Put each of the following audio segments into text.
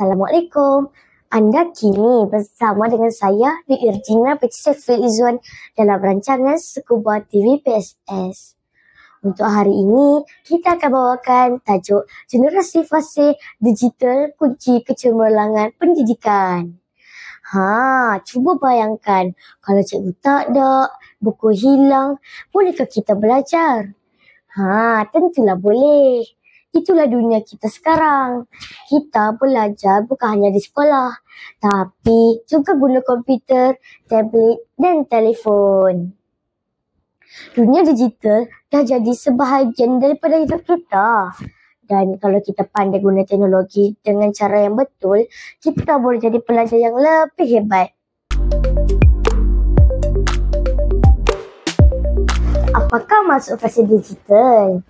Assalamualaikum. Anda kini bersama dengan saya, Dwi Irjina Petisefil Izzuan dalam rancangan Scuba TV PSS. Untuk hari ini, kita akan bawakan tajuk Generasi Fase Digital Kunci Kecemerlangan Pendidikan. Cuba bayangkan kalau cikgu tak ada, buku hilang, bolehkah kita belajar? Tentulah boleh. Itulah dunia kita sekarang. Kita belajar bukan hanya di sekolah, tapi juga guna komputer, tablet dan telefon. Dunia digital dah jadi sebahagian daripada hidup kita. Dan kalau kita pandai guna teknologi dengan cara yang betul, kita boleh jadi pelajar yang lebih hebat. Apakah maksud fase digital?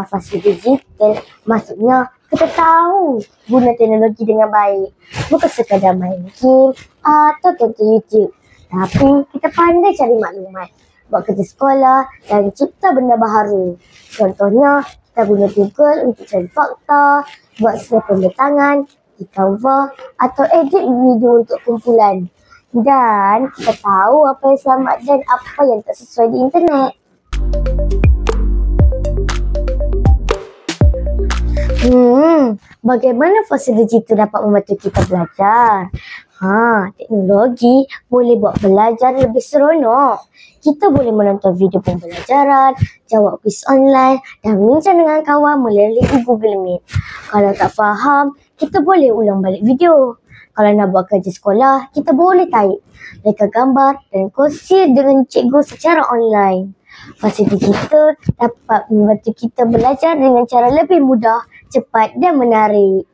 Fase digital maksudnya kita tahu guna teknologi dengan baik. Bukan sekadar main game atau tonton YouTube. Tapi kita pandai cari maklumat, buat kerja sekolah dan cipta benda baharu. Contohnya, kita guna Google untuk cari fakta, buat slide pembentangan di Canva atau edit video untuk kumpulan. Dan kita tahu apa yang selamat dan apa yang tak sesuai di internet. Bagaimana fase digital dapat membantu kita belajar? Teknologi boleh buat belajar lebih seronok. Kita boleh menonton video pembelajaran, jawab kuis online dan bincang dengan kawan melalui Google Meet. Kalau tak faham, kita boleh ulang balik video. Kalau nak buat kerja sekolah, kita boleh type, reka gambar dan kongsi dengan cikgu secara online. Fase digital dapat membantu kita belajar dengan cara lebih mudah, cepat dan menarik.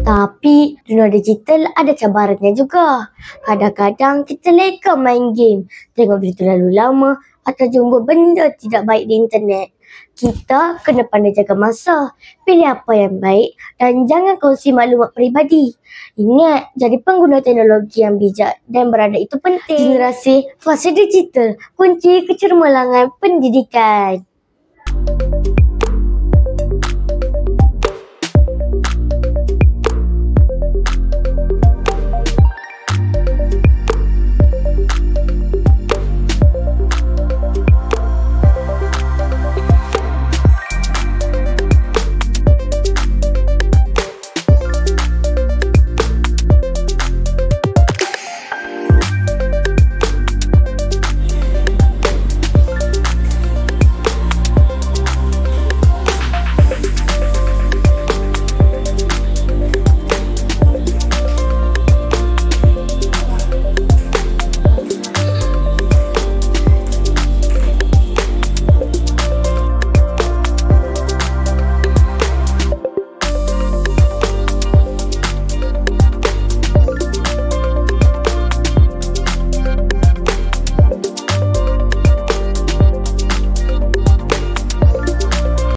Tapi dunia digital ada cabarannya juga. Kadang-kadang kita leka main game, tengok video terlalu lama atau jumpa benda tidak baik di internet. Kita kena pandai jaga masa, pilih apa yang baik dan jangan kongsi maklumat peribadi. Ingat, jadi pengguna teknologi yang bijak dan beradab itu penting. Generasi fase digital, kunci kecemerlangan pendidikan.